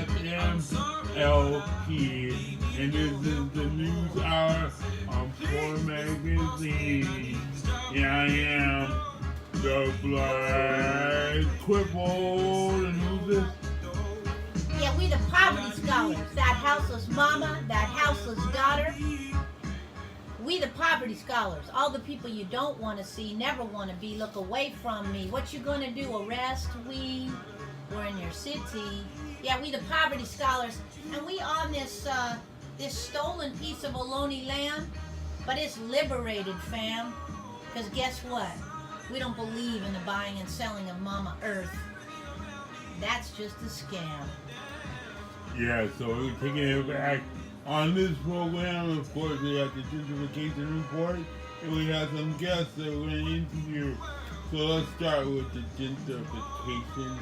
PNNLP, and this is the news hour on Poor Magazine. Here I am, the black cripple, the newz. Yeah, we the poverty scholars. That houseless mama, that houseless daughter. We the poverty scholars. All the people you don't want to see, never want to be, look away from me. What you gonna do, arrest we? We're in your city. Yeah, we the poverty scholars. And we on this this stolen piece of Ohlone land, but it's liberated, fam. Because guess what? We don't believe in the buying and selling of Mama Earth. That's just a scam. Yeah, so we're taking it back. On this program, of course, we have the gentrification report, and we have some guests that we're going to interview. So let's start with the gentrification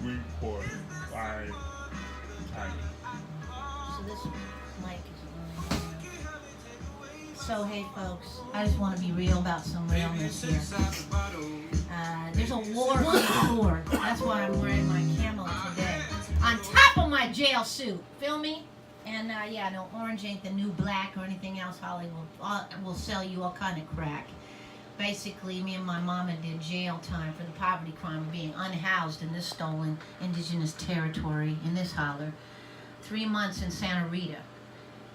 report by Tiny. So this mic is on here. So hey folks, I just want to be real about some realness here. There's a war on the floor. That's why I'm wearing my camo today. On top of my jail suit. Feel me? And yeah, no, orange ain't the new black or anything else. Hollywood will sell you all kind of crack. Basically, me and my mama did jail time for the poverty crime of being unhoused in this stolen indigenous territory in this holler. 3 months in Santa Rita.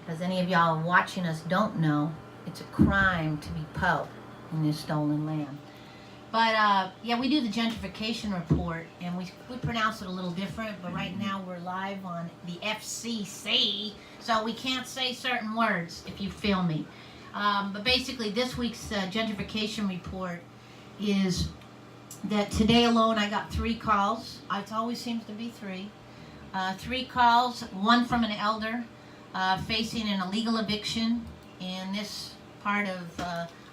Because any of y'all watching us don't know, it's a crime to be po in this stolen land. But yeah, we do the gentrification report, and we pronounce it a little different, but right now we're live on the FCC, so we can't say certain words, if you feel me. But basically, this week's gentrification report is that today alone I got 3 calls. It always seems to be 3. 3 calls, one from an elder facing an illegal eviction in this part of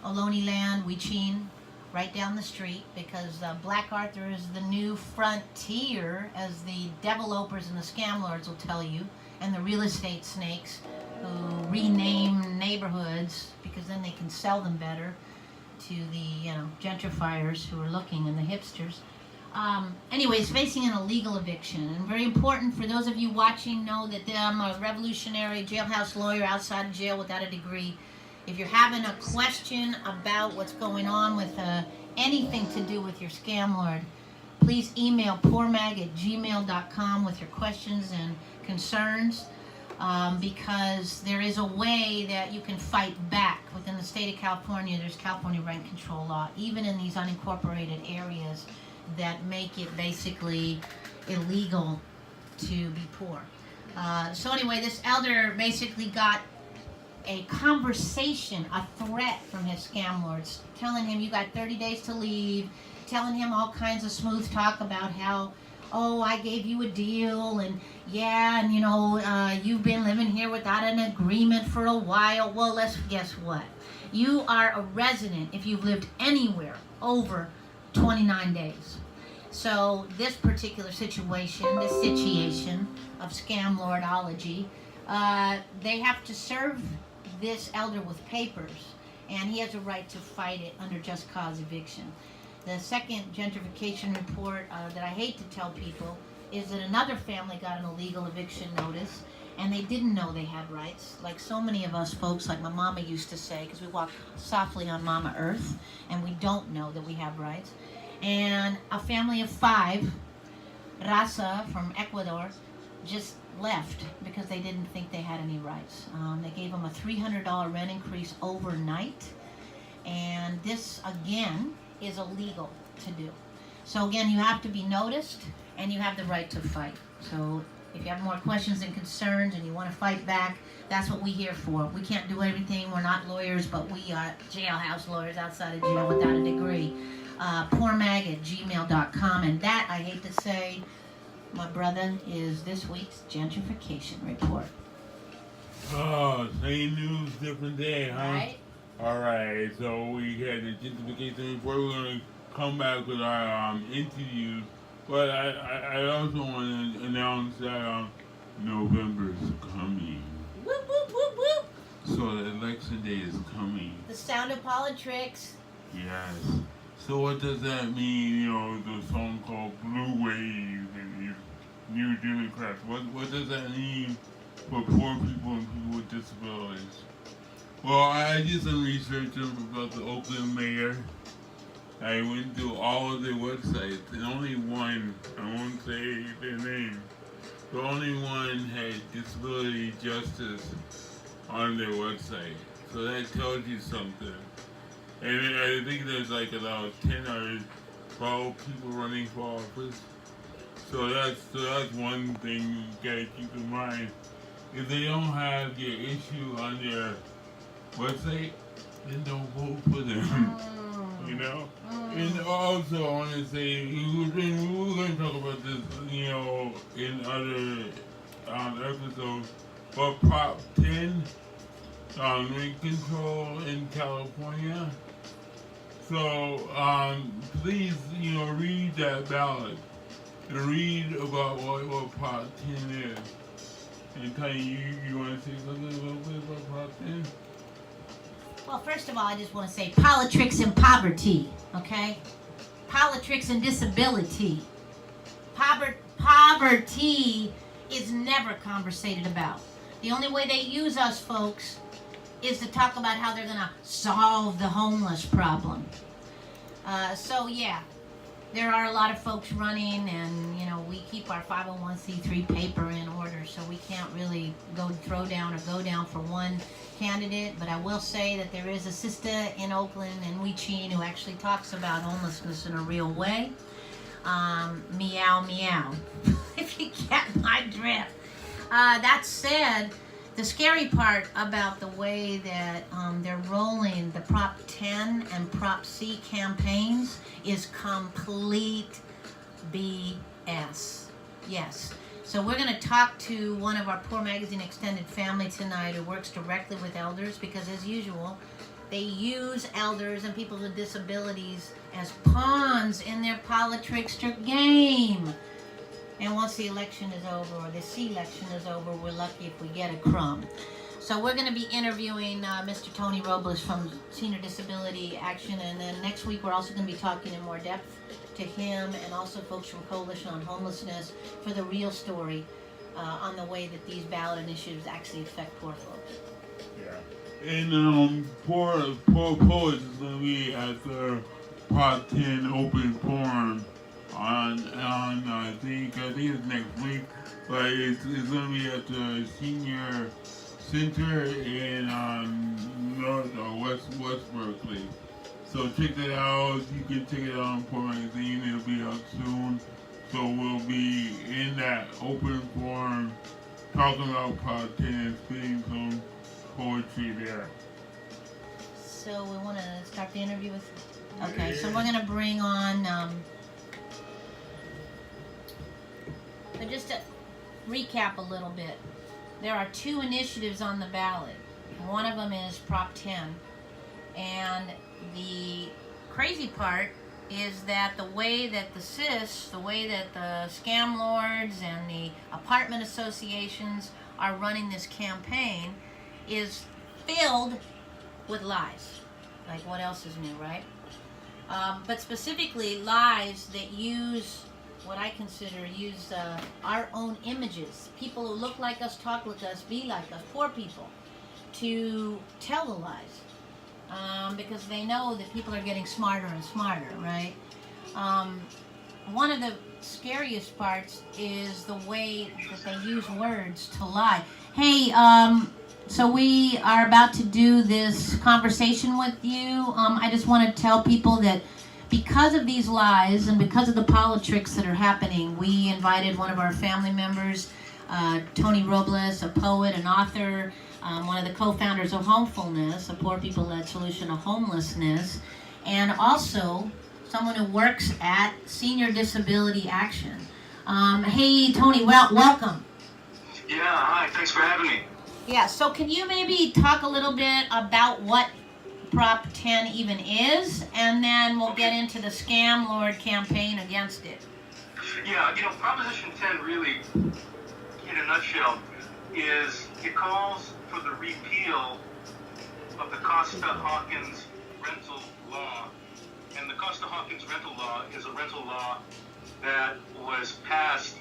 Ohlone land, Wichin, right down the street, because Black Arthur is the new frontier, as the developers and the scam lords will tell you, and the real estate snakes who rename neighborhoods because then they can sell them better to the gentrifiers who are looking, and the hipsters. Anyways, facing an illegal eviction, and very important for those of you watching know that I'm a revolutionary jailhouse lawyer outside of jail without a degree. If you're having a question about what's going on with anything to do with your scam lord, please email poormag@gmail.com with your questions and concerns, because there is a way that you can fight back within the state of California. There's California rent control law, even in these unincorporated areas, that make it basically illegal to be poor. So anyway, this elder basically got a conversation, a threat from his scam lords, telling him you got 30 days to leave, telling him all kinds of smooth talk about how, oh, I gave you a deal, and yeah, and you've been living here without an agreement for a while. Well, let's guess what? You are a resident if you've lived anywhere over 29 days. So this particular situation, this situation of scam lordology, they have to serve this elder with papers, and he has a right to fight it under just cause eviction. The second gentrification report that I hate to tell people is that another family got an illegal eviction notice, and they didn't know they had rights, like so many of us folks, like my mama used to say, because we walk softly on Mama Earth, and we don't know that we have rights. And a family of 5, Raza from Ecuador, just left because they didn't think they had any rights. They gave them a $300 rent increase overnight, and this again is illegal to do. So again, you have to be noticed, and you have the right to fight. So if you have more questions and concerns and you want to fight back, that's what we're here for. We can't do everything. We're not lawyers, but we are jailhouse lawyers outside of jail without a degree. Poormag@gmail.com, and that, I hate to say, my brother, is this week's gentrification report. Oh, same news, different day, huh? Right? Alright, so we had the gentrification report. We're going to come back with our interviews. But I also want to announce that November is coming. Whoop, whoop, whoop, whoop. So the election day is coming. The sound of politics. Yes. So what does that mean, the song called Blue Wave, and New Democrats. What does that mean for poor people and people with disabilities? Well, I did some research about the Oakland mayor. I went through all of their websites, and only one, I won't say their name, but only one had disability justice on their website. So that tells you something. And I think there's like about 10 or 12 people running for office. So that's one thing you gotta keep in mind. If they don't have their issue on their website, then don't vote for them. You know? And also, I want to say, we were going to talk about this, you know, in other episodes, but Prop 10, rent control in California. So, please, you know, read that ballot and read about what Prop 10 is. And Tiny, you want to say something a little bit about Prop 10? Well, first of all, I just want to say politics and poverty, okay? Politics and disability. Poverty is never conversated about. The only way they use us, folks, is to talk about how they're going to solve the homeless problem. So, yeah, there are a lot of folks running, and, you know, we keep our 501c3 paper in order, so we can't really go down for one candidate. But I will say that there is a sister in Oakland and Weechene who actually talks about homelessness in a real way. Meow, meow, if you get my drift. That said, the scary part about the way that they're rolling the Prop 10 and Prop C campaigns is complete BS. Yes. So we're going to talk to one of our Poor Magazine extended family tonight who works directly with elders, because as usual, they use elders and people with disabilities as pawns in their politics game. And once the election is over, or the C-election is over, we're lucky if we get a crumb. So we're going to be interviewing Mr. Tony Robles from Senior Disability Action, and then next week we're also going to be talking in more depth to him and also folks from Coalition on Homelessness for the real story on the way that these ballot initiatives actually affect poor folks. Yeah. And poor poets is going to be at the Prop 10 open forum on I think it's next week, but it's going to be at the Senior Center in North or West Berkeley. So check that out. You can check it out on Poor Magazine. It'll be out soon. So we'll be in that open forum talking about Prop 10 and spitting some poetry there. So we want to start the interview with. Okay, so we're going to bring on. So just to recap a little bit, there are two initiatives on the ballot. One of them is Prop 10. And the crazy part is that the way that the CIS, the way that the scam lords and the apartment associations are running this campaign is filled with lies. Like, what else is new, right? But specifically lies that use what I consider our own images, people who look like us, talk like us, be like us, poor people, to tell the lies, because they know that people are getting smarter and smarter, right? One of the scariest parts is the way that they use words to lie. Hey, so we are about to do this conversation with you. I just want to tell people that because of these lies and because of the politics that are happening, we invited one of our family members, Tony Robles, a poet, an author, one of the co-founders of Homefulness, a poor people-led solution to homelessness, and also someone who works at Senior Disability Action. Hey, Tony, welcome. Yeah, hi, thanks for having me. Yeah, so can you maybe talk a little bit about what Prop 10 even is, and then we'll get into the scam lord campaign against it. Yeah, Proposition 10 really, in a nutshell, is it calls for the repeal of the Costa-Hawkins rental law. And the Costa-Hawkins rental law is a rental law that was passed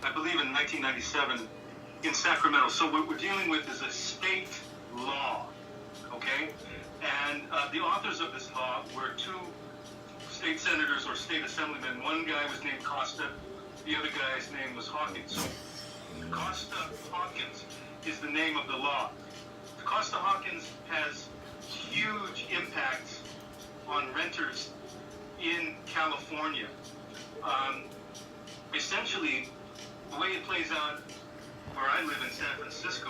I believe in 1997 in Sacramento. So what we're dealing with is a state law, okay? And the authors of this law were two state senators or state assemblymen. One guy was named Costa, the other guy's name was Hawkins. So Costa Hawkins is the name of the law. Costa Hawkins has huge impacts on renters in California. Essentially, the way it plays out where I live in San Francisco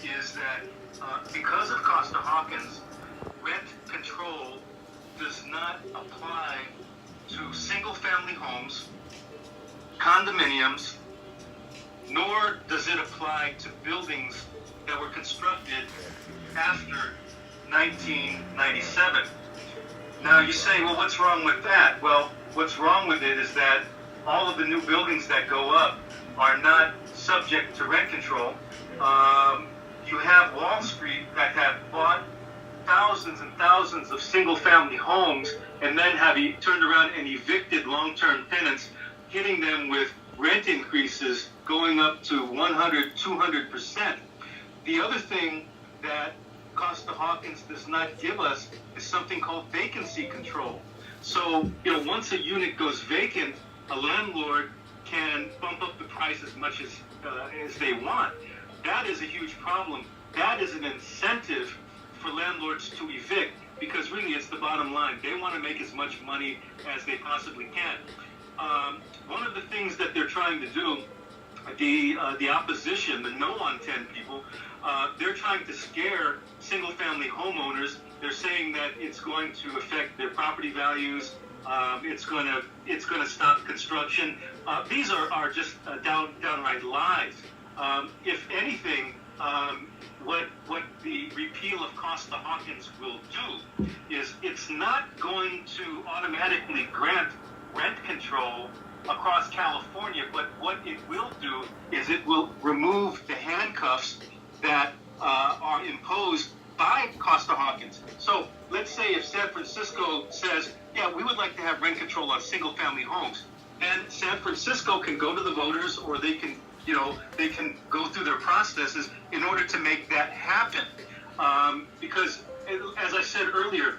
is that because of Costa Hawkins, rent control does not apply to single-family homes, condominiums, nor does it apply to buildings that were constructed after 1997. Now you say, well, what's wrong with that? Well, what's wrong with it is that all of the new buildings that go up are not subject to rent control. You have Wall Street that have bought thousands and thousands of single-family homes and then have turned around and evicted long-term tenants, hitting them with rent increases going up to 100, 200%. The other thing that Costa Hawkins does not give us is something called vacancy control. So, once a unit goes vacant, a landlord can bump up the price as much as they want. That is a huge problem. That is an incentive for landlords to evict, because really it's the bottom line. They want to make as much money as they possibly can. One of the things that they're trying to do, the opposition, the No on 10 people, they're trying to scare single-family homeowners. They're saying that it's going to affect their property values. It's going to stop construction. These are just downright lies. If anything, what the repeal of Costa Hawkins will do is it's not going to automatically grant rent control across California, but what it will do is it will remove the handcuffs that are imposed by Costa Hawkins. So let's say if San Francisco says, yeah, we would like to have rent control on single-family homes, then San Francisco can go to the voters, or they can go through their processes in order to make that happen. Because, as I said earlier,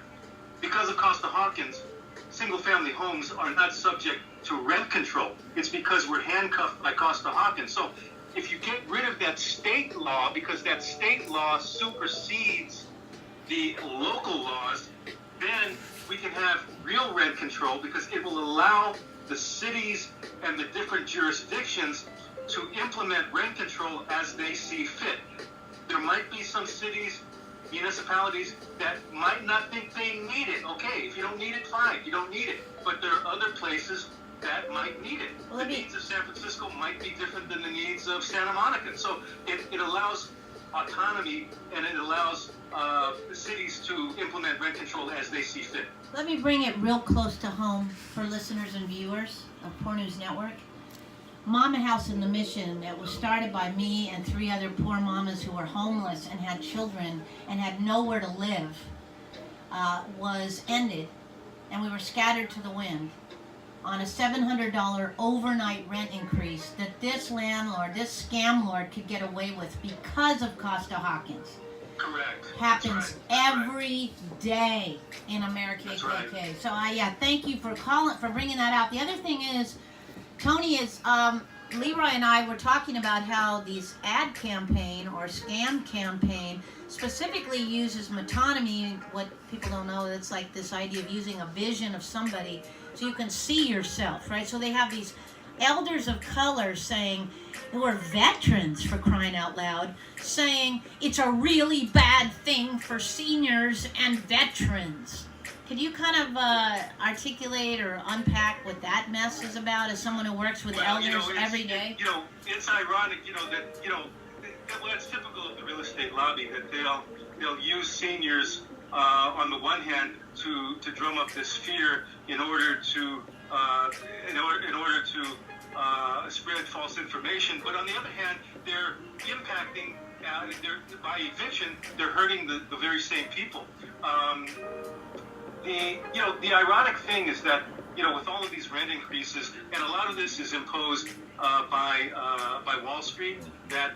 because of Costa Hawkins, single-family homes are not subject to rent control. It's because we're handcuffed by Costa Hawkins. So if you get rid of that state law, because that state law supersedes the local laws, then we can have real rent control, because it will allow the cities and the different jurisdictions to implement rent control as they see fit. There might be some cities, municipalities, that might not think they need it. Okay, if you don't need it, fine, you don't need it. But there are other places that might need it. The needs of San Francisco might be different than the needs of Santa Monica. So it allows autonomy, and it allows the cities to implement rent control as they see fit. Let me bring it real close to home for listeners and viewers of Poor News Network. Mama House in the Mission, that was started by me and 3 other poor mamas who were homeless and had children and had nowhere to live, was ended, and we were scattered to the wind on a $700 overnight rent increase that this landlord, this scam lord, could get away with because of Costa Hawkins. Correct. Happens every day in America. That's right. So thank you for bringing that out. The other thing is, Tony, is Leroy and I were talking about how these ad campaign or scam campaign specifically uses metonymy. What people don't know, it's like this idea of using a vision of somebody so you can see yourself, right? So they have these elders of color saying, who are veterans, for crying out loud, saying it's a really bad thing for seniors and veterans. Could you kind of articulate or unpack what that mess is about, as someone who works with elders every day? It's ironic, it's typical of the real estate lobby that they'll use seniors on the one hand to drum up this fear in order to spread false information, but on the other hand, they're impacting. By eviction, they're hurting the very same people. The ironic thing is that, with all of these rent increases, and a lot of this is imposed by Wall Street, that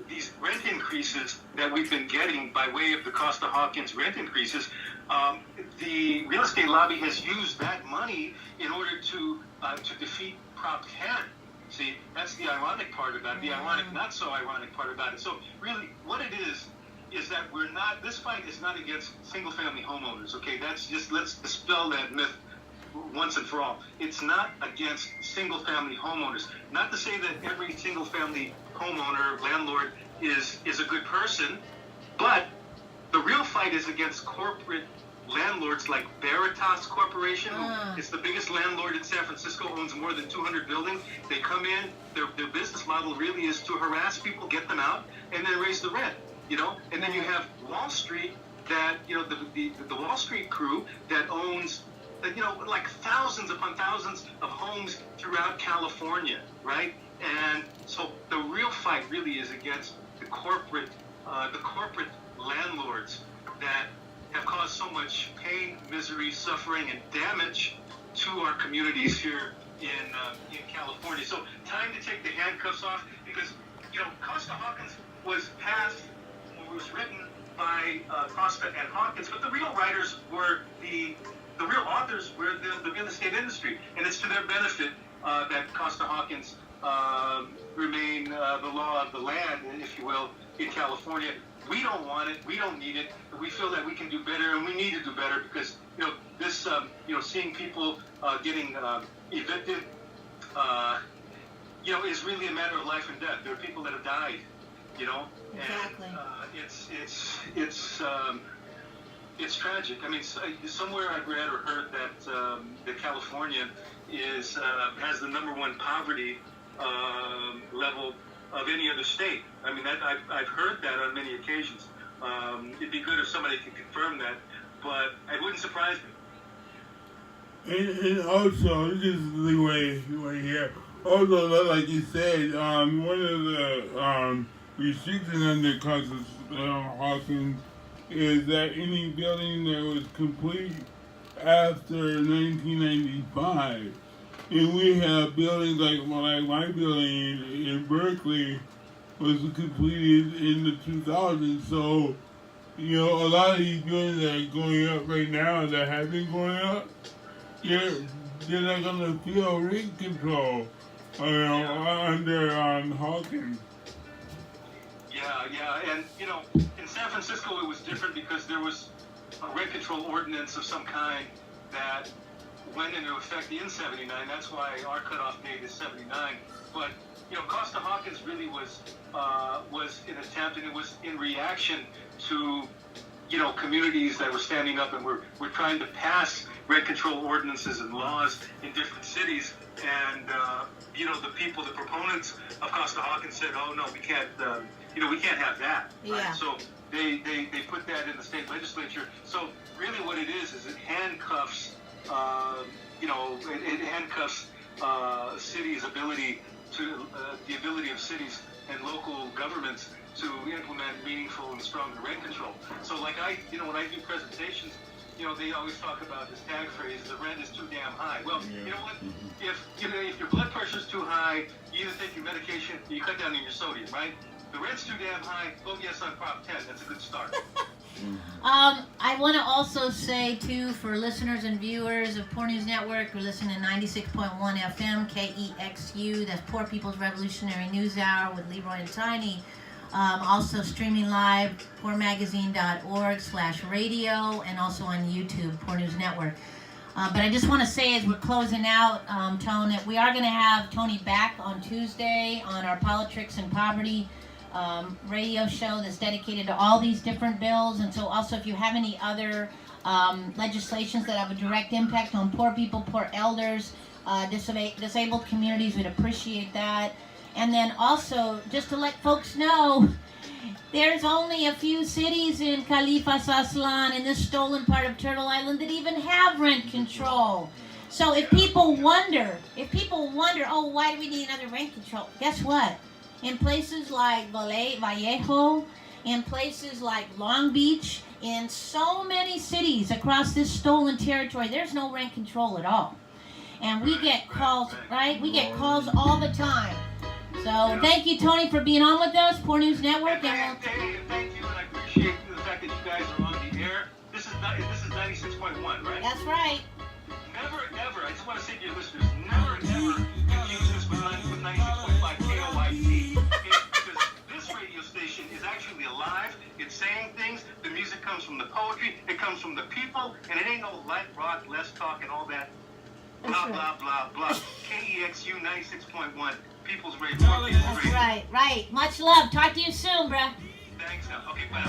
these rent increases that we've been getting by way of the Costa-Hawkins rent increases, the real estate lobby has used that money in order to defeat Prop 10. See, that's the ironic part about it. The ironic, not so ironic part about it. So really, what it is that this fight is not against single-family homeowners. Okay, let's dispel that myth once and for all. It's not against single-family homeowners. Not to say that every single-family homeowner, landlord, is a good person, but the real fight is against corporate landlords like Veritas Corporation. It's the biggest landlord in San Francisco, owns more than 200 buildings. They come in, their business model really is to harass people, get them out, and then raise the rent. And then you have Wall Street, that the Wall Street crew that owns like thousands upon thousands of homes throughout California, right? And so the real fight really is against the corporate landlords that have caused so much pain, misery, suffering, and damage to our communities here in California. So time to take the handcuffs off, because Costa-Hawkins was passed, or was written by Costa and Hawkins, but the real writers were the real authors were the real estate industry, and it's to their benefit that Costa-Hawkins remain the law of the land, if you will, in California. We don't want it. We don't need it. We feel that we can do better, and we need to do better, because this seeing people getting evicted is really a matter of life and death. There are people that have died, Exactly. and it's tragic. I mean, somewhere I've read or heard that California has the #1 poverty level of any other state. I mean, I've heard that on many occasions. It'd be good if somebody could confirm that, but it wouldn't surprise me. And also, this is leeway here. Also, like you said, one of the restrictions under Costa-Hawkins is that any building that was complete after 1995, and we have buildings like my building in Berkeley was completed in the 2000s. So, a lot of these buildings that are going up right now, that have been going up, they're not going to feel rent control, under Hawkins. Yeah, and in San Francisco it was different, because there was a rent control ordinance of some kind that went into effect in '79. That's why our cutoff date is '79. But Costa-Hawkins really was an attempt, and it was in reaction to communities that were standing up and were trying to pass rent control ordinances and laws in different cities. And the proponents of Costa-Hawkins said, "Oh no, we can't have that." Yeah. Right? So they put that in the state legislature. So really, what it is it handcuffs it handcuffs cities' ability to the ability of cities and local governments to implement meaningful and stronger rent control. So like when I do presentations, they always talk about this tag phrase, the rent is too damn high. Well, you know what? If your blood pressure is too high, you either take your medication or you cut down on your sodium, right? The rent's too damn high, vote yes on Prop 10. That's a good start. I want to also say, too, for listeners and viewers of Poor News Network, we're listening to 96.1 FM, KEXU, that's Poor People's Revolutionary News Hour with Leroy and Tiny. Also streaming live, poormagazine.org/radio, and also on YouTube, Poor News Network. But I just want to say, as we're closing out, Tone, that we are going to have Tony back on Tuesday on our Politics and Poverty radio show that's dedicated to all these different bills. And so also, if you have any other legislations that have a direct impact on poor people, poor elders, disabled communities, we'd appreciate that. And then also, just to let folks know, there's only a few cities in Califas Aslan, in this stolen part of Turtle Island, that even have rent control. So if people wonder, oh, why do we need another rent control? Guess what? In places like Vallejo, in places like Long Beach, in so many cities across this stolen territory, there's no rent control at all. And we get calls, right? We get calls all the time. So thank you, Tony, for being on with us, Poor News Network. And thank you, and I appreciate the fact that you guys are on the air. This is 96.1, right? That's right. Never, ever, I just want to say to your listeners, never, ever confuse this with 96.5 KOIP. Because this radio station is actually alive. It's saying things. The music comes from the poetry. It comes from the people. And it ain't no light rock, less talk, and all that blah, blah, blah, blah. KEXU 96.1. People's Radio. That's right, right. Much love. Talk to you soon, bruh. Thanks now. Okay, bye.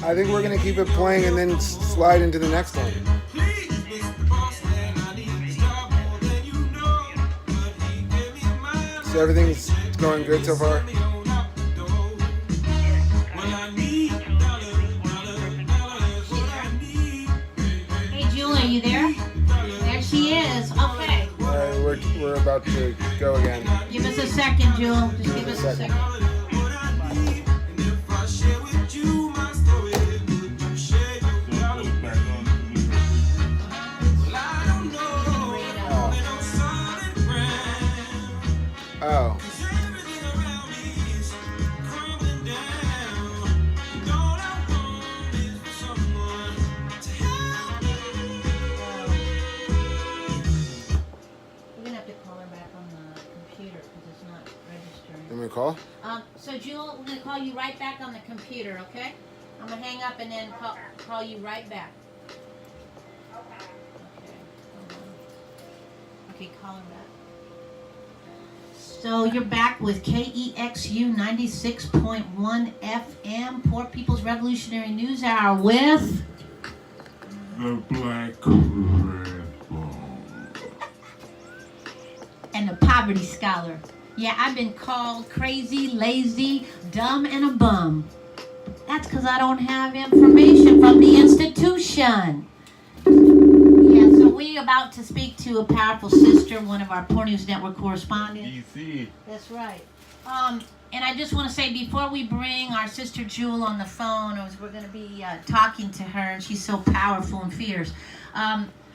I think we're going to keep it playing and then slide into the next one. So everything's going good so far? Hey, Julie, are you there? There she is. Okay. We're about to go again. Give us a second, Jewel. Just give us a second. Oh. We're gonna have to call her back on the computer because it's not registering. You want me to call? So Jewel, we're gonna call you right back on the computer, okay? I'm gonna hang up and then call you right back. Okay. Hold on. Okay, call her back. So you're back with KEXU 96.1 FM, Poor People's Revolutionary News Hour with The Black Red Ball. and the Poverty Scholar. Yeah, I've been called crazy, lazy, dumb, and a bum. That's because I don't have information from the institution. Yeah, so we're about to speak to a powerful sister, one of our Poor News Network correspondents. DC. That's right. And I just want to say, before we bring our sister Jewel on the phone, we're going to be talking to her, and she's so powerful and fierce.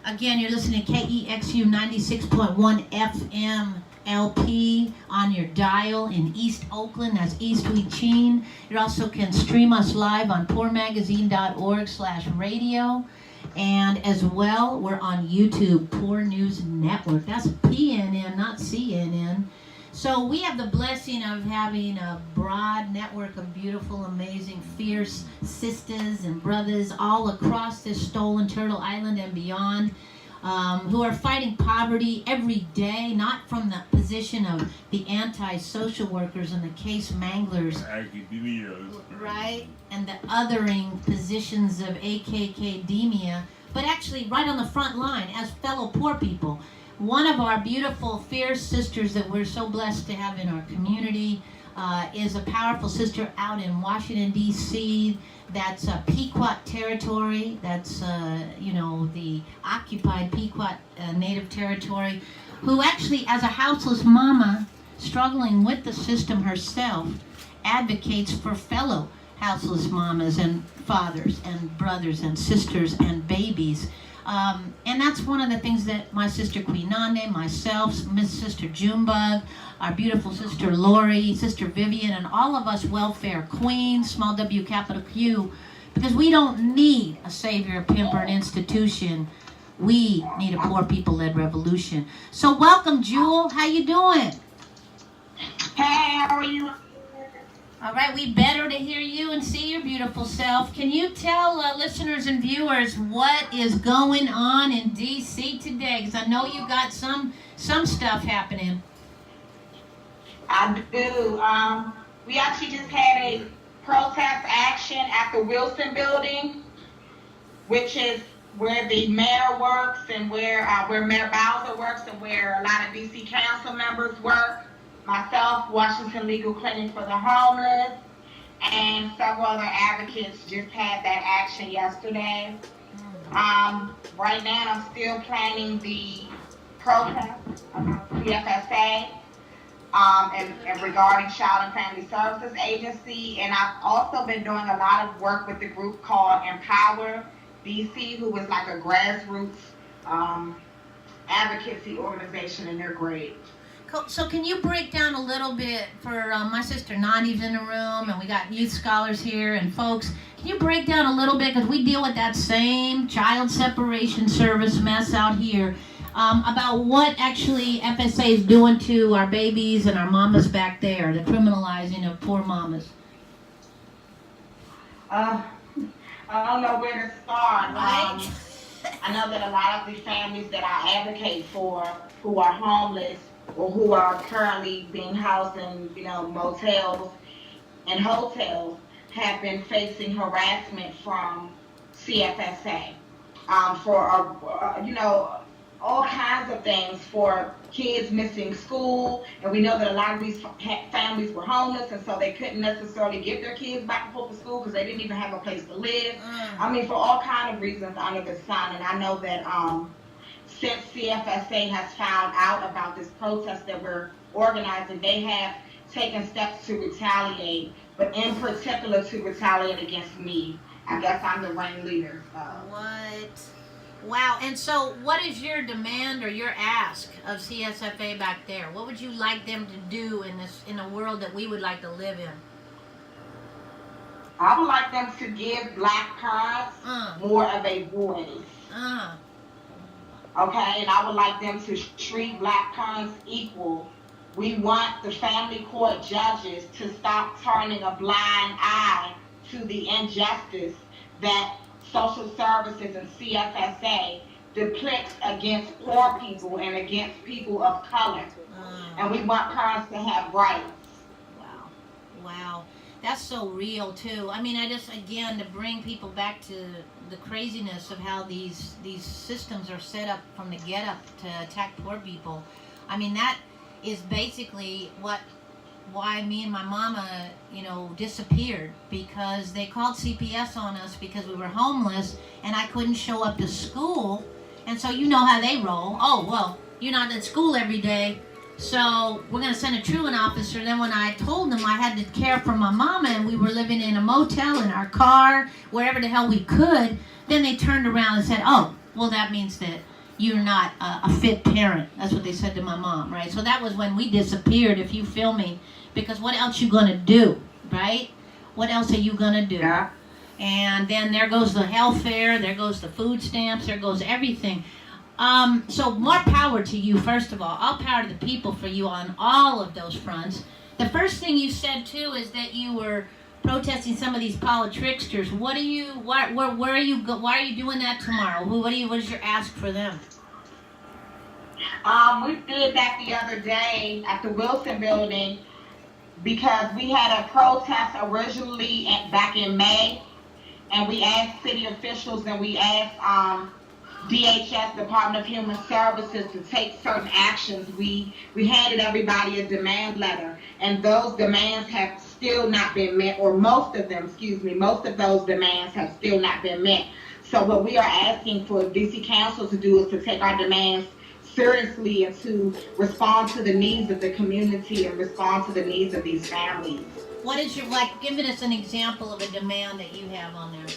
Again, you're listening to KEXU 96.1 FM LP on your dial in East Oakland. That's East Weechin. You also can stream us live on poormagazine.org/radio. And as well, we're on YouTube, Poor News Network. That's PNN, not CNN. So we have the blessing of having a broad network of beautiful, amazing, fierce sisters and brothers all across this stolen Turtle Island and beyond, who are fighting poverty every day, not from the position of the anti-social workers and the case manglers, Academia. right, and the othering positions of AKKdemia, but actually right on the front line as fellow poor people. One of our beautiful, fierce sisters that we're so blessed to have in our community is a powerful sister out in Washington, D.C. That's Pequot territory. That's, the occupied Pequot Native territory, who actually, as a houseless mama, struggling with the system herself, advocates for fellow houseless mamas and fathers and brothers and sisters and babies. And that's one of the things that my sister Queen Nande, myself, Miss Sister Junebug, our beautiful sister Lori, Sister Vivian, and all of us welfare queens, small W, capital Q, because we don't need a savior, a pimp, or an institution We need a poor people-led revolution. So welcome, Jewel. How you doing? Hey, how are you? All right, we better to hear you and see your beautiful self. Can you tell listeners and viewers what is going on in D.C. today? Because I know you got some stuff happening. I do. We actually just had a protest action at the Wilson Building, which is where the mayor works and where Mayor Bowser works and where a lot of D.C. council members work. Myself, Washington Legal Clinic for the Homeless, and several other advocates just had that action yesterday. Right now, I'm still planning the protest about CFSA and regarding Child and Family Services Agency. And I've also been doing a lot of work with the group called Empower DC, who is like a grassroots advocacy organization, and they're great. So can you break down a little bit for my sister Nani's in the room, and we got youth scholars here and folks. Can you break down a little bit, because we deal with that same child separation service mess out here, about what actually FSA is doing to our babies and our mamas back there, the criminalizing of poor mamas? I don't know where to start. Right. I know that a lot of the families that I advocate for who are homeless or who are currently being housed in, motels and hotels have been facing harassment from CFSA for, all kinds of things, for kids missing school. And we know that a lot of these families were homeless, and so they couldn't necessarily get their kids back and forth to school because they didn't even have a place to live. For all kinds of reasons under the sun. And I know that since CFSA has found out about this protest that we're organizing, they have taken steps to retaliate, but in particular to retaliate against me. I guess I'm the ringleader. What? Wow. And so what is your demand or your ask of CSFA back there? What would you like them to do in a world that we would like to live in? I would like them to give Black parents more of a voice. Okay, and I would like them to treat Black parents equal. We want the family court judges to stop turning a blind eye to the injustice that social services and CFSA depicts against poor people and against people of color. And we want parents to have rights. Wow. That's so real too. I just, again, to bring people back to the craziness of how these systems are set up from the get up to attack poor people. That is basically why me and my mama, disappeared, because they called CPS on us because we were homeless and I couldn't show up to school. And so you know how they roll. Oh, well, you're not at school every day, so we're going to send a truant officer. Then when I told them I had to care for my mama and we were living in a motel, in our car, wherever the hell we could, then they turned around and said, oh, well, that means that you're not a fit parent. That's what they said to my mom, right? So that was when we disappeared, if you feel me, because what else you going to do, right? What else are you going to do? Yeah. And then there goes the health fare, there goes the food stamps, there goes everything. So more power to you, first of all power to the people for you on all of those fronts. The first thing you said too is that you were protesting some of these politricksters. Why are you doing that tomorrow? What is your ask for them? We did that the other day at the Wilson Building because we had a protest originally back in May, and we asked city officials and we asked DHS, Department of Human Services, to take certain actions. We handed everybody a demand letter, and those demands have still not been met, or most of those demands have still not been met. So what we are asking for DC Council to do is to take our demands seriously and to respond to the needs of the community and respond to the needs of these families. What is your, give us an example of a demand that you have on there.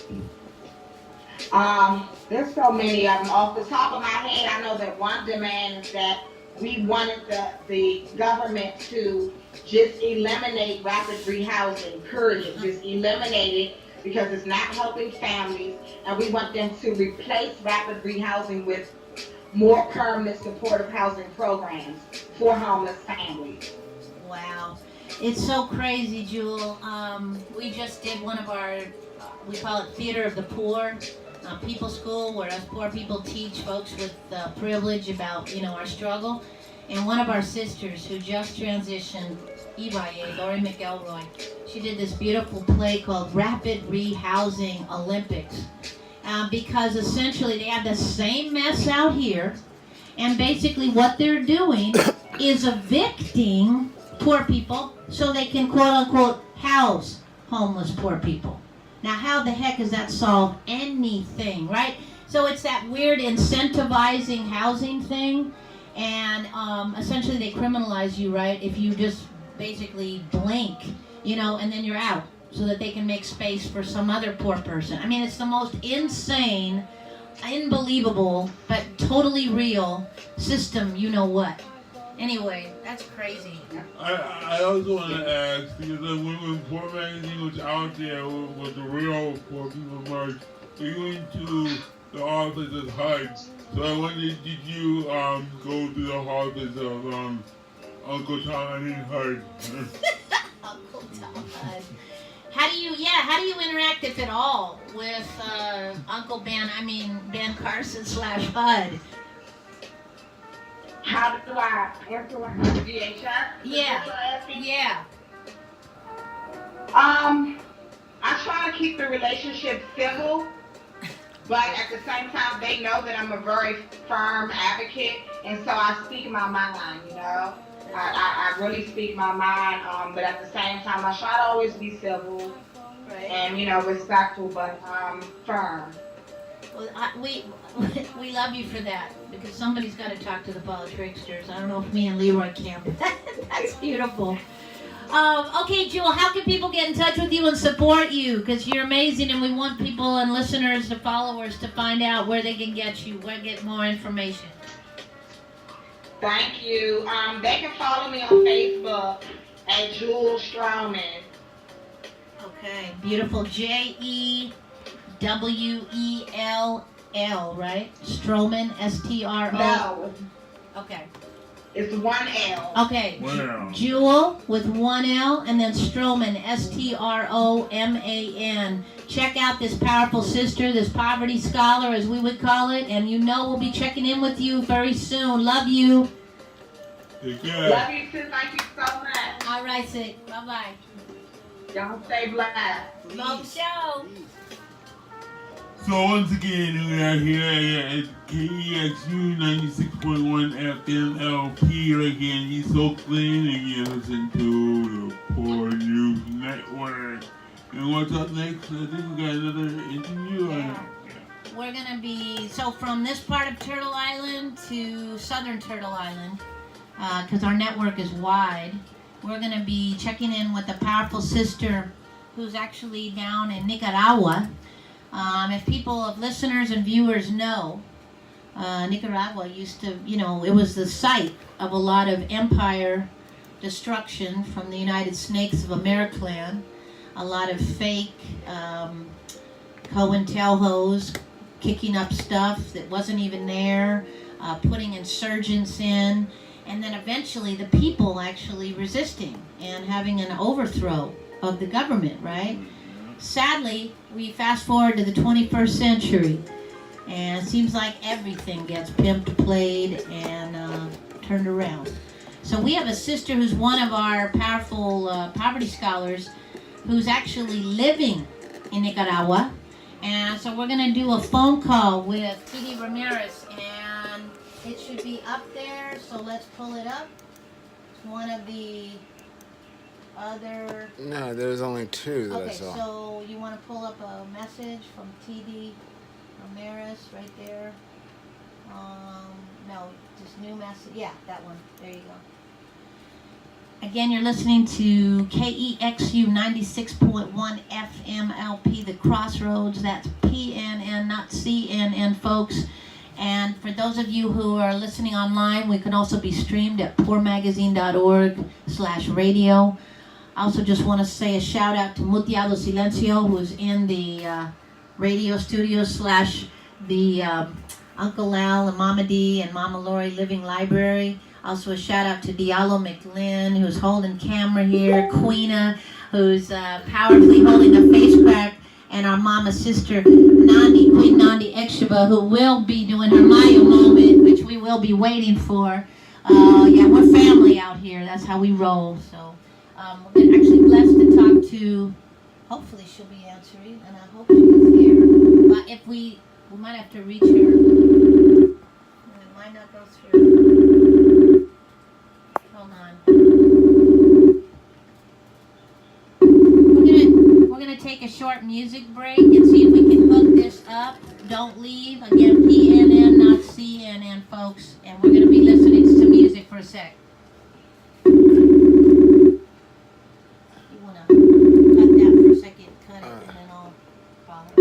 There's so many of them. Off the top of my head, I know that one demand is that we wanted the government to just eliminate rapid rehousing, period. Just eliminate it because it's not helping families, and we want them to replace rapid rehousing with more permanent supportive housing programs for homeless families. Wow. It's so crazy, Jewel. We just did one of our, we call it Theater of the Poor, people school, where us poor people teach folks with privilege about, our struggle. And one of our sisters who just transitioned, Ibaye, Lori McElroy, she did this beautiful play called Rapid Rehousing Olympics. Because essentially they have the same mess out here, and basically what they're doing is evicting poor people so they can quote-unquote house homeless poor people. Now how the heck does that solve anything, right? So it's that weird incentivizing housing thing, and essentially they criminalize you, right, if you just basically blink, and then you're out, so that they can make space for some other poor person. I mean, it's the most insane, unbelievable, but totally real system, what. Anyway, that's crazy. I also want to ask, because when Poor Magazine was out there with the real Poor People March, we went to the office of HUD. So I wondered, did you go to the office of Uncle Tom and HUD? Uncle Tom HUD. How do you interact, if at all, with Uncle Ben, Ben Carson / HUD? How do I answer my VHS? Yeah. I try to keep the relationship civil, but at the same time, they know that I'm a very firm advocate, and so I speak my mind, I really speak my mind, but at the same time, I try to always be civil, right, and, respectful, but firm. Well, we love you for that, because somebody's got to talk to the politricksters. I don't know if me and Leroy can, but that's beautiful. Okay, Jewel, how can people get in touch with you and support you? Because you're amazing, and we want people and listeners and followers to find out where they can get you, where to get more information. Thank you. They can follow me on Facebook at Jewel Stroman. Okay, beautiful. JEWELL, right? Stroman, STRO. No. Okay. It's one L. Okay. One L. Jewel with one L, and then Stroman, STROMAN. Check out this powerful sister, this poverty scholar, as we would call it, and we'll be checking in with you very soon. Love you. Take care. Love you too. Thank you so much. All right, Sid. Bye-bye. Y'all stay blessed. Love show. So once again, we are here at KEXU 96.1 FM LP again. He's so clean, and you listen to the Poor News Network. And what's up next? I think we got another interview. Yeah. We're going to be, from this part of Turtle Island to southern Turtle Island, because our network is wide, we're going to be checking in with a powerful sister who's actually down in Nicaragua. If listeners and viewers know, Nicaragua used to, it was the site of a lot of empire destruction from the United Snakes of Americlan. A lot of fake COINTELPRO's kicking up stuff that wasn't even there, putting insurgents in, and then eventually the people actually resisting and having an overthrow of the government, right? Sadly, we fast forward to the 21st century, and it seems like everything gets pimped, played, and turned around. So we have a sister who's one of our powerful poverty scholars who's actually living in Nicaragua. And so we're going to do a phone call with T.D. Ramirez, and it should be up there, so let's pull it up. It's one of the other... No, there's only two that I Okay, saw. so you want to pull up a message from T.D. Ramirez right there. No, just new message. Yeah, that one. There you go. Again, you're listening to KEXU 96.1 FM LP, The Crossroads. That's PNN, not CNN, folks. And for those of you who are listening online, we can also be streamed at poormagazine.org/radio. I also just want to say a shout out to Mutiado Silencio, who's in the radio studio slash the Uncle Al and Mama D and Mama Lori Living Library. Also a shout out to Diallo McLean, who's holding camera here, Queena, who's powerfully holding the face crack, and our mama sister Nandi, Queen NKEXU Po, who will be doing her Maya moment, which we will be waiting for. Yeah, we're family out here. That's how we roll. So we're actually blessed to talk to. Hopefully she'll be answering, and I hope she's here. But if we might have to reach her. It might not go through. Hold on. We're gonna take a short music break and see if we can hook this up. Don't leave. Again, PNN, not CNN, folks. And we're gonna be listening to music for a sec. You wanna cut that for a second? Cut it, and then I'll follow.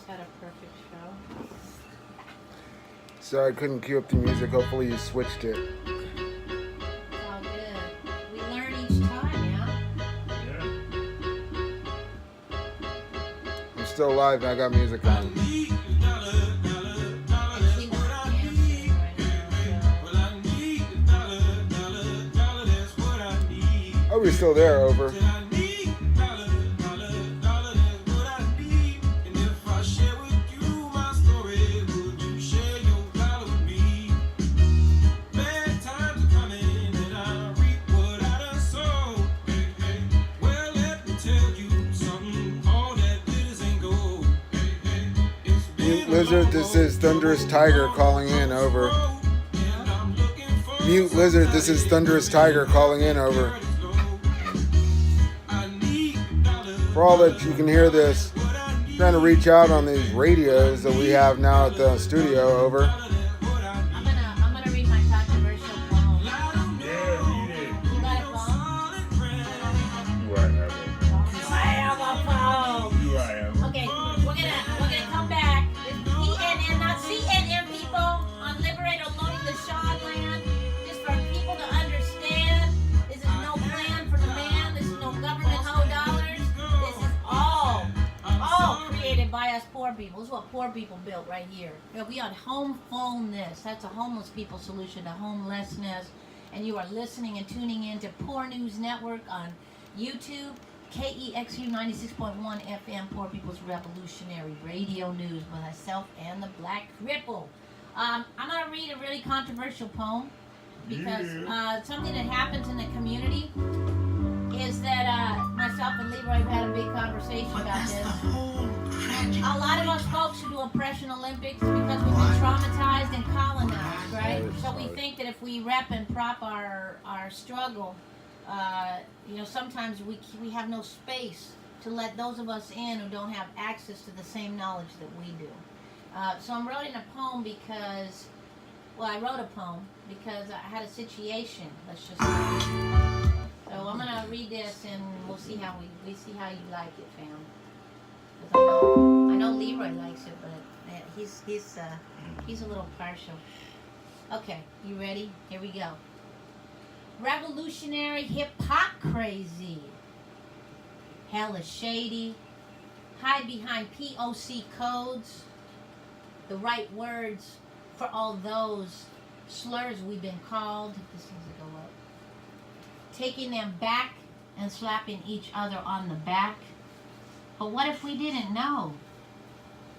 Had a perfect show. Sorry, I couldn't cue up the music. Hopefully you switched it. It's all good. We learn each time, yeah? I'm still live and I got music on. Oh, we're still there, over. Lizard, this is Thunderous Tiger calling in, over. Mute Lizard, this is Thunderous Tiger calling in, over. For all that you can hear this, I'm trying to reach out on these radios that we have now at the studio, over. I'm gonna read my controversial poem. Yeah, read it. You got a poem? Do I have it? I have a poem. Do I have it? Okay, we're gonna come back. PNN, not CNN, people on Liberate Unloading the Shaw land. Just for people to understand, this is no plan for the man. This is no government hoe dollars. This is all created by us poor people. This is what poor people built right here. You know, we on home phone this. That's a homeless people solution to homelessness. And you are listening and tuning in to Poor News Network on YouTube. KEXU 96.1 FM, Poor People's Revolutionary Radio News with myself and the Black Cripple. I'm going to read a really controversial poem because something that happens in the community is that myself and Leroy have had a big conversation about this. A lot of us folks who do Oppression Olympics because we've been traumatized and colonized, right? So we think that if we rep and prop our struggle, you know, sometimes we have no space to let those of us in who don't have access to the same knowledge that we do. So I'm writing a poem because, well, I wrote a poem because I had a situation, let's just say. So I'm gonna read this and we'll see how we see how you like it, fam. 'Cause I know Leroy likes it, but he's a little partial. Okay, you ready? Here we go. Revolutionary hip-hop crazy. Hell is shady. Hide behind POC codes. The right words for all those slurs we've been called. This needs to go up. Taking them back and slapping each other on the back. But what if we didn't know?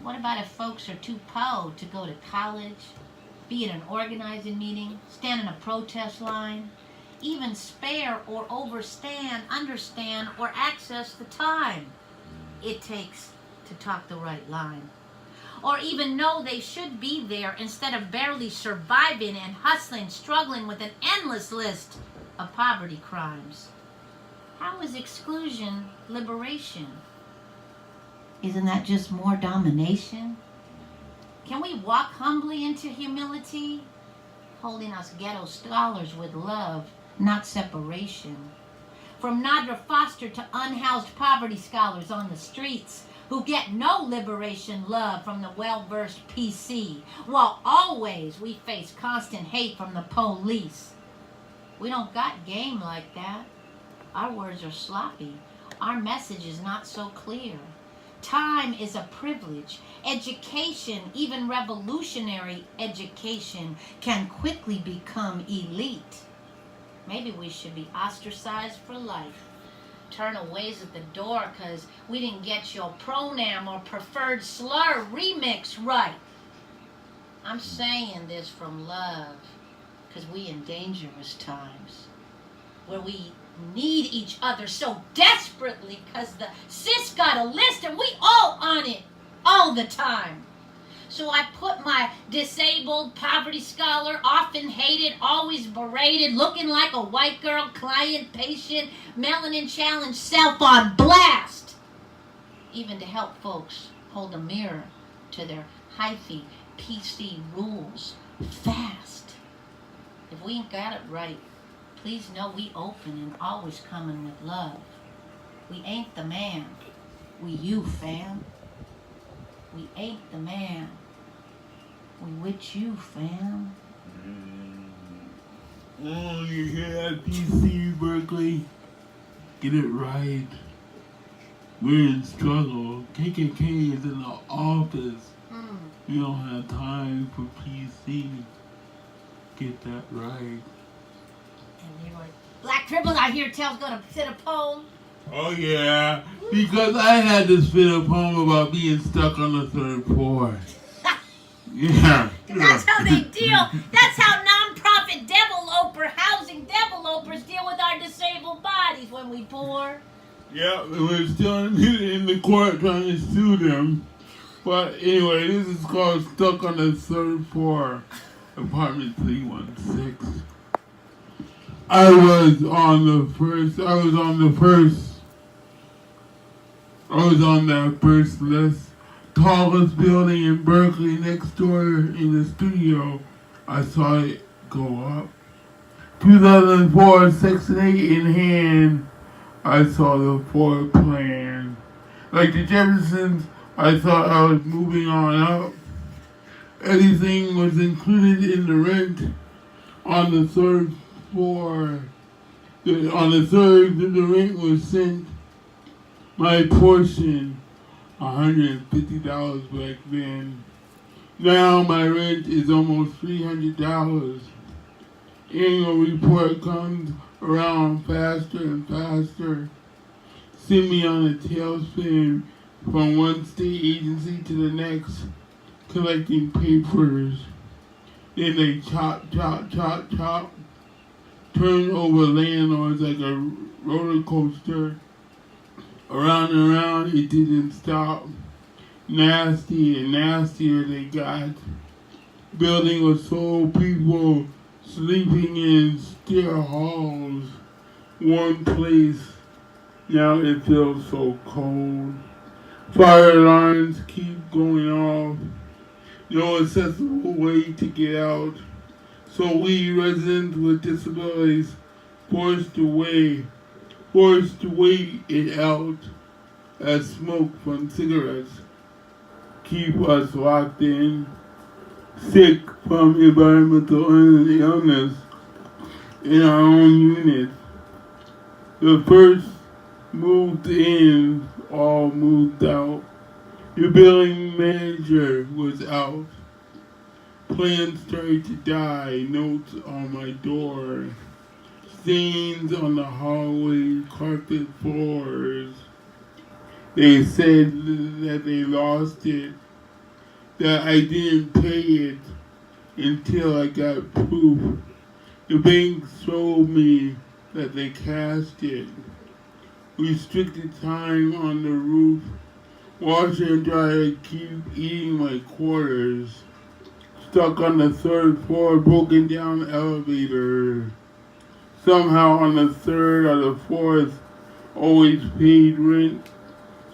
What about if folks are too po to go to college, be at an organizing meeting, stand in a protest line, even spare or overstand, understand, or access the time it takes to talk the right line? Or even know they should be there instead of barely surviving and hustling, struggling with an endless list of poverty crimes? How is exclusion liberation? Isn't that just more domination? Can we walk humbly into humility? Holding us ghetto scholars with love, not separation. From Nadra Foster to unhoused poverty scholars on the streets who get no liberation love from the well-versed PC, while always we face constant hate from the police. We don't got game like that. Our words are sloppy. Our message is not so clear. Time is a privilege. Education, even revolutionary education, can quickly become elite. Maybe we should be ostracized for life. Turn away at the door because we didn't get your pronoun or preferred slur remix right. I'm saying this from love because we in dangerous times where we need each other so desperately because the sis got a list and we all on it all the time. So I put my disabled poverty scholar, often hated, always berated, looking like a white girl, client, patient, melanin challenged self on blast. Even to help folks hold a mirror to their hyphy PC rules fast. If we ain't got it right, please know we open and always coming with love. We ain't the man, we you, fam. We ain't the man, we with you, fam. Oh, you hear that, PC Berkeley? Get it right. We're in struggle. KKK is in the office. We don't have time for PC. Get that right. And they were black cripples out here tells go to sit a poem. Oh yeah, because I had to spit a poem about being stuck on the third floor. Yeah. That's how they deal. That's how non-profit housing developers deal with our disabled bodies when we poor. Yeah, we're still in the court trying to sue them. But anyway, this is called Stuck on the Third Floor, apartment 316. I was on that first list. Tallest building in Berkeley, next door in the studio. I saw it go up. 2004, Section 8 in hand. I saw the floor plan. Like the Jeffersons, I thought I was moving on up. Everything was included in the rent on the third floor. On the third, the rent was sent. My portion, $150 back then. Now my rent is almost $300. Annual report comes around faster and faster. Send me on a tailspin from one state agency to the next, collecting papers. Then they chop, turn over landlords like a roller coaster. Around and around, it didn't stop. Nasty and nastier they got. Building was full of people sleeping in stair halls. One place, now it feels so cold. Fire alarms keep going off. No accessible way to get out. So we residents with disabilities forced to wait it out as smoke from cigarettes keep us locked in, sick from environmental illness in our own units. The first moved in, all moved out. The building manager was out. Plants started to die, notes on my door. Stains on the hallway carpet floors. They said that they lost it, that I didn't pay it until I got proof. The bank showed me that they cashed it. Restricted time on the roof. Washer and dryer keep eating my quarters. Stuck on the third floor, broken down elevator. Somehow on the third or the fourth, always paid rent,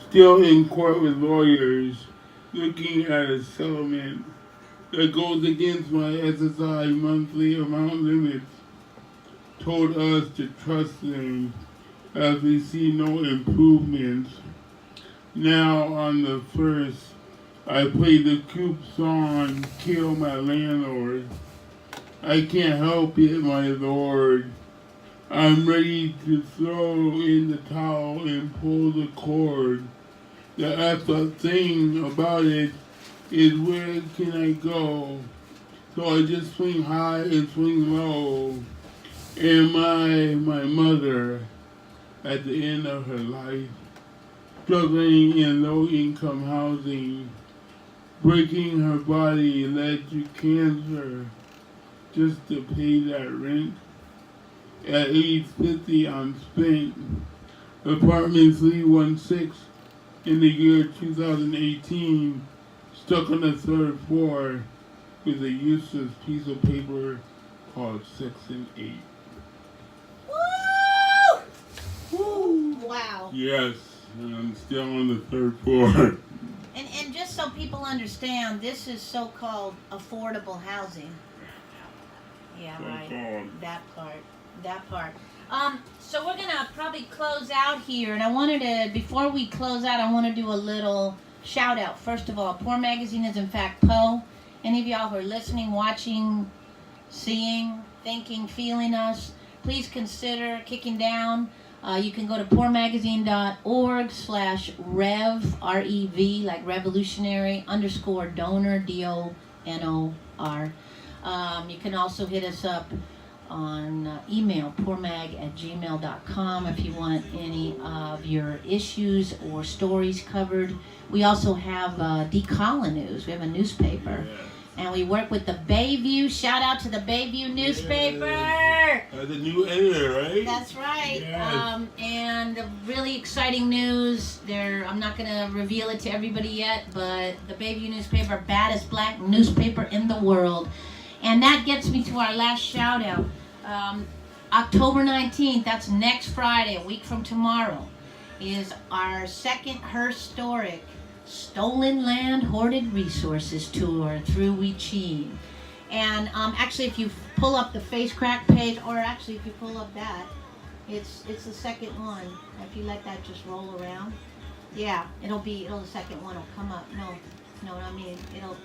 still in court with lawyers, looking at a settlement that goes against my SSI monthly amount limits, told us to trust them as we see no improvements. Now on the 1st, I played the Coop song, Kill My Landlord. I can't help it, my lord. I'm ready to throw in the towel and pull the cord. The effed thing about it is where can I go? So I just swing high and swing low. And my mother, at the end of her life, struggling in low-income housing, breaking her body led to cancer just to pay that rent. At age 50, I'm spent. Apartment 316 in the year 2018, stuck on the 3rd floor with a useless piece of paper called Section 8. Woo! Woo! Wow. Yes, and I'm still on the 3rd floor. And just so people understand, this is so-called affordable housing. Yeah, right. That part. So we're gonna probably close out here, and I wanted to, before we close out, I want to do a little shout out. First of all, Poor Magazine is in fact Poe. Any of y'all who are listening, watching, seeing, thinking, feeling us, please consider kicking down. You can go to poormagazine.org/rev, R-E-V, like revolutionary, _donor, D-O-N-O-R. You can also hit us up on email, poormag@gmail.com, if you want any of your issues or stories covered. We also have Decolon News. We have a newspaper. Yes. And we work with the Bayview. Shout out to the Bayview newspaper. The new editor, right? That's right. Yes. And the really exciting news. I'm not going to reveal it to everybody yet, but the Bayview newspaper, baddest black newspaper in the world. And that gets me to our last shout out. October 19th, that's next Friday, a week from tomorrow, is our second historic Stolen Land Hoarded Resources tour through Wichin. And actually, if you pull up the Face Crack page, or actually if you pull up that, it's the second one. If you let that just roll around, yeah, the second one will come up. No, I mean it'll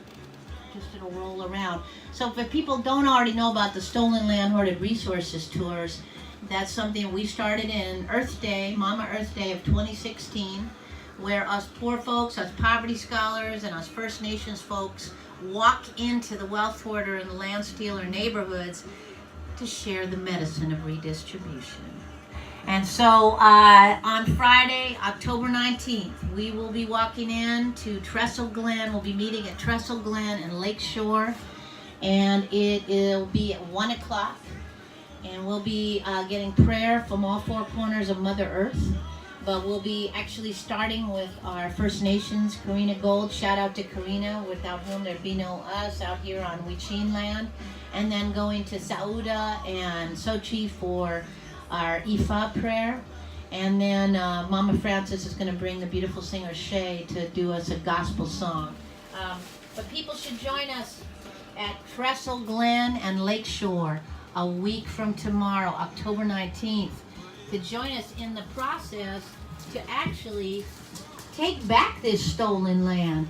roll around. So if people don't already know about the Stolen Land Hoarded Resources tours, that's something we started in Earth Day, Mama Earth Day of 2016, where us poor folks, us poverty scholars, and us First Nations folks walk into the wealth hoarder and the land stealer neighborhoods to share the medicine of redistribution. And so on Friday, October 19th, we will be walking in to Trestle Glen. We'll be meeting at Trestle Glen in Lakeshore, and it'll be at 1 o'clock. And we'll be getting prayer from all four corners of Mother Earth. But we'll be actually starting with our First Nations, Karina Gold. Shout out to Karina, without whom there'd be no us out here on Wichin land. And then going to Sauda and Sochi for our Ifa prayer. And then Mama Francis is going to bring the beautiful singer Shay to do us a gospel song. But people should join us at Trestle Glen and Lakeshore a week from tomorrow, October 19th, to join us in the process to actually take back this stolen land.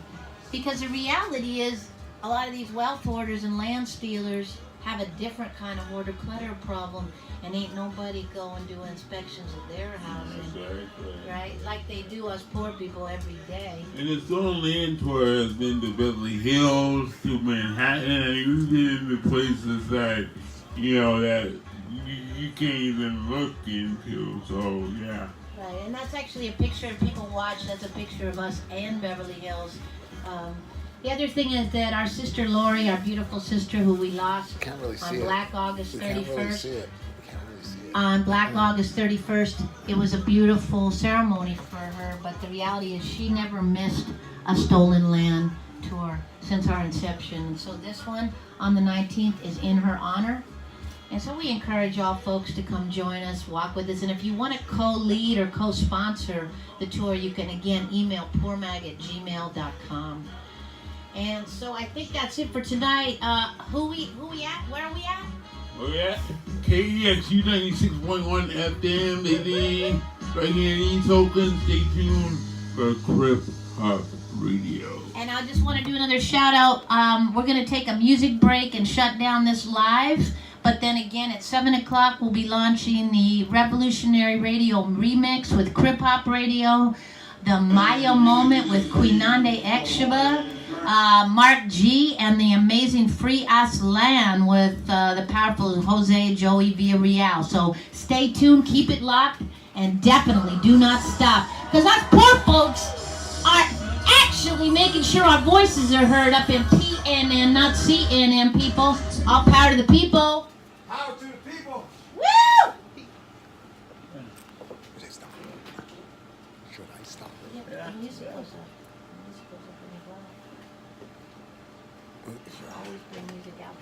Because the reality is, a lot of these wealth hoarders and land stealers have a different kind of hoarder clutter problem, and ain't nobody going to do inspections of their housing, Exactly. right? Like they do us poor people every day. And the stolen land tour has been to Beverly Hills, to Manhattan, and you've been to places that, that you can't even look into, so yeah. Right, and that's actually a picture of people watch. That's a picture of us and Beverly Hills. The other thing is that our sister Lori, our beautiful sister who we lost Can't really see on it. Black August 31st. Can't really see it. On Black August 31st, it was a beautiful ceremony for her, but the reality is she never missed a Stolen Land tour since our inception. And so this one on the 19th is in her honor. And so we encourage all folks to come join us, walk with us. And if you want to co-lead or co-sponsor the tour, you can again email poormag@gmail.com. And so I think that's it for tonight. Who we at? Where are we at? We're at KEXU 96.1 FM, baby. Right here in East Oakland. Stay tuned for Crip Hop Radio. And I just want to do another shout out. We're going to take a music break and shut down this live. But then again, at 7 o'clock, we'll be launching the Revolutionary Radio remix with Crip Hop Radio, the Maya Moment with PNNKEXU Po, Mark G, and the amazing Free Aslan with the powerful Jose Joey Villarreal. So stay tuned, keep it locked, and definitely do not stop. Because us poor folks are actually making sure our voices are heard up in PNN, not CNN, people. All power to the people. Power to the people. Woo! Should I stop? Yeah, the music goes up. The music goes up in the block. Always bring music out.